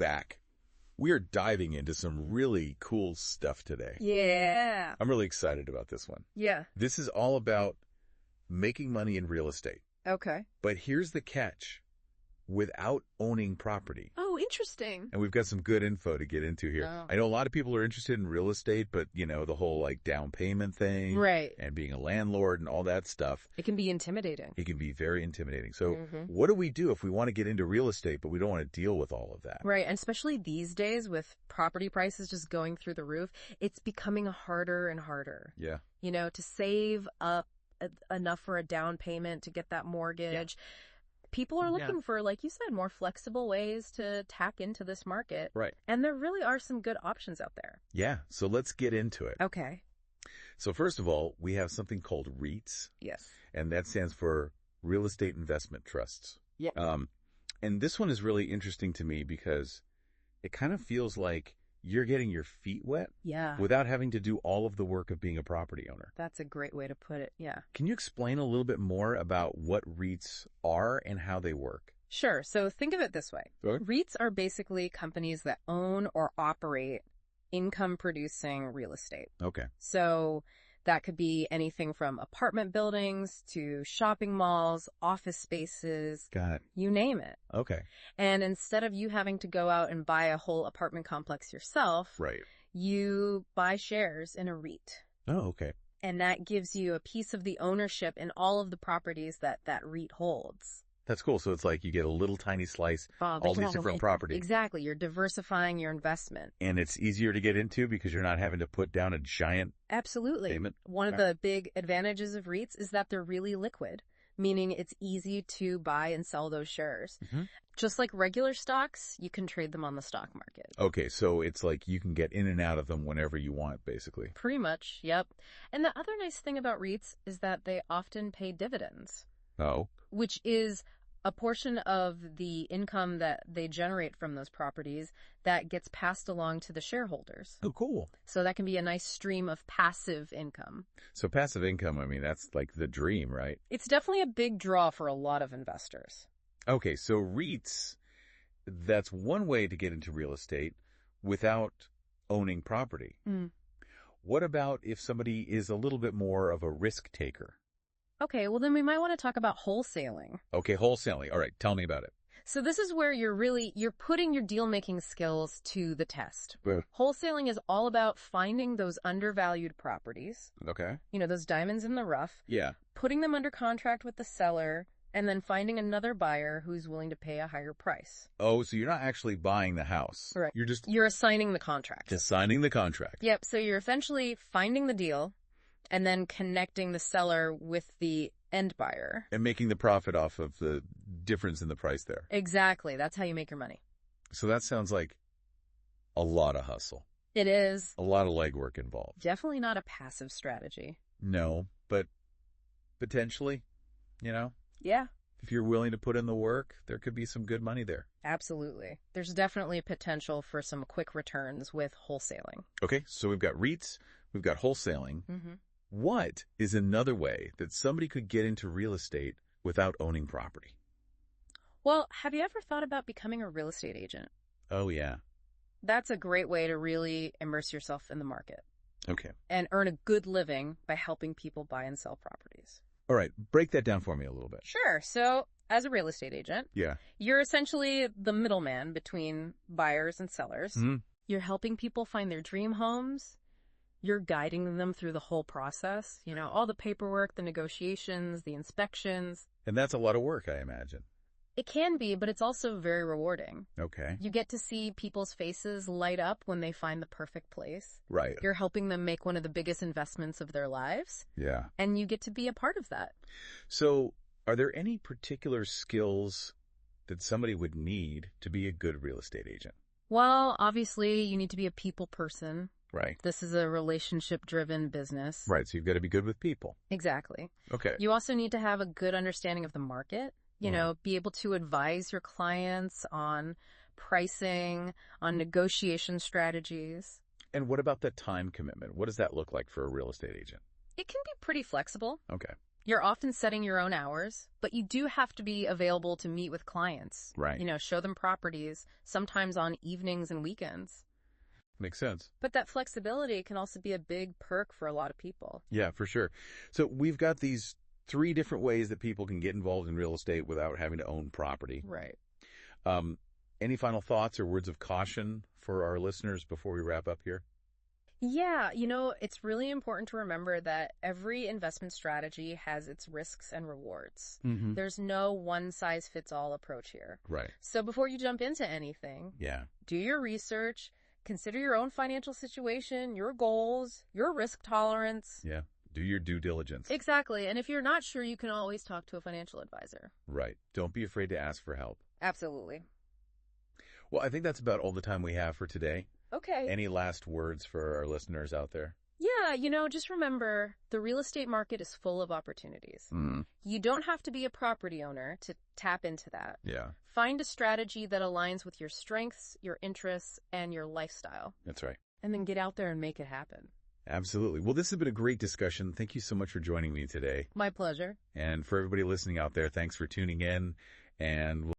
back. We are diving into some really cool stuff today. Yeah. I'm really excited about this one. Yeah. This is all about making money in real estate. Okay. But here's the catch. Without owning property. Oh, interesting. And we've got some good info to get into here. Oh. I know a lot of people are interested in real estate, but, the whole, down payment thing. Right. And being a landlord and all that stuff. It can be intimidating. It can be very intimidating. So what do we do if we want to get into real estate, but we don't want to deal with all of that? Right. And especially these days with property prices just going through the roof, it's becoming harder and harder. Yeah. To save up enough for a down payment to get that mortgage. Yeah. People are looking for, like you said, more flexible ways to tack into this market. Right. And there really are some good options out there. Yeah. So let's get into it. Okay. So first of all, we have something called REITs. Yes. And that stands for Real Estate Investment Trusts. Yeah. And this one is really interesting to me because it kind of feels like you're getting your feet wet without having to do all of the work of being a property owner. That's a great way to put it, yeah. Can you explain a little bit more about what REITs are and how they work? Sure. So think of it this way. Okay. REITs are basically companies that own or operate income-producing real estate. Okay. So that could be anything from apartment buildings to shopping malls, office spaces. Got it. You name it. Okay. And instead of you having to go out and buy a whole apartment complex yourself, Right. you buy shares in a REIT. Oh, okay. And that gives you a piece of the ownership in all of the properties that REIT holds. That's cool. So it's like you get a little tiny slice, all these different properties. Exactly. You're diversifying your investment. And it's easier to get into because you're not having to put down a giant Absolutely. payment. One of the big advantages of REITs is that they're really liquid, meaning it's easy to buy and sell those shares. Mm-hmm. Just like regular stocks, you can trade them on the stock market. Okay, so it's like you can get in and out of them whenever you want, basically. Pretty much, yep. And the other nice thing about REITs is that they often pay dividends. Oh. Which is a portion of the income that they generate from those properties that gets passed along to the shareholders. Oh, cool. So that can be a nice stream of passive income. So passive income, that's like the dream, right? It's definitely a big draw for a lot of investors. Okay, so REITs, that's one way to get into real estate without owning property. Mm. What about if somebody is a little bit more of a risk taker? Okay, well then we might want to talk about wholesaling. Okay, wholesaling. All right, tell me about it. So this is where you're putting your deal-making skills to the test. Wholesaling is all about finding those undervalued properties. Okay. Those diamonds in the rough. Yeah. Putting them under contract with the seller, and then finding another buyer who's willing to pay a higher price. Oh, so you're not actually buying the house. Right. You're assigning the contract. Just signing the contract. Yep, so you're essentially finding the deal and then connecting the seller with the end buyer. And making the profit off of the difference in the price there. Exactly. That's how you make your money. So that sounds like a lot of hustle. It is. A lot of legwork involved. Definitely not a passive strategy. No, but potentially, Yeah. If you're willing to put in the work, there could be some good money there. Absolutely. There's definitely potential for some quick returns with wholesaling. Okay, so we've got REITs, we've got wholesaling. Mm-hmm. What is another way that somebody could get into real estate without owning property? Well, have you ever thought about becoming a real estate agent? Oh, yeah. That's a great way to really immerse yourself in the market. Okay. And earn a good living by helping people buy and sell properties. All right, break that down for me a little bit. Sure. So, as a real estate agent, you're essentially the middleman between buyers and sellers. Mm-hmm. You're helping people find their dream homes. You're guiding them through the whole process. All the paperwork, the negotiations, the inspections. And that's a lot of work, I imagine. It can be, but it's also very rewarding. Okay. You get to see people's faces light up when they find the perfect place. Right. You're helping them make one of the biggest investments of their lives. Yeah. And you get to be a part of that. So, are there any particular skills that somebody would need to be a good real estate agent? Well, obviously, you need to be a people person. Right. This is a relationship-driven business. Right, so you've got to be good with people. Exactly. Okay. You also need to have a good understanding of the market. Be able to advise your clients on pricing, on negotiation strategies. And what about the time commitment? What does that look like for a real estate agent? It can be pretty flexible. Okay. You're often setting your own hours, but you do have to be available to meet with clients. Right. Show them properties, sometimes on evenings and weekends. Makes sense. But that flexibility can also be a big perk for a lot of people. Yeah, for sure. So we've got these 3 different ways that people can get involved in real estate without having to own property. Right. Any final thoughts or words of caution for our listeners before we wrap up here? Yeah, it's really important to remember that every investment strategy has its risks and rewards. Mm-hmm. There's no one-size-fits-all approach here. Right. So before you jump into anything, do your research, consider your own financial situation, your goals, your risk tolerance. Yeah. Do your due diligence. Exactly. And if you're not sure, you can always talk to a financial advisor. Right. Don't be afraid to ask for help. Absolutely. Well, I think that's about all the time we have for today. Okay. Any last words for our listeners out there? Yeah, just remember, the real estate market is full of opportunities. You don't have to be a property owner to tap into that. Yeah. Find a strategy that aligns with your strengths, your interests, and your lifestyle. That's right. And then get out there and make it happen. Absolutely. Well, this has been a great discussion. Thank you so much for joining me today. My pleasure. And for everybody listening out there, thanks for tuning in, and we'll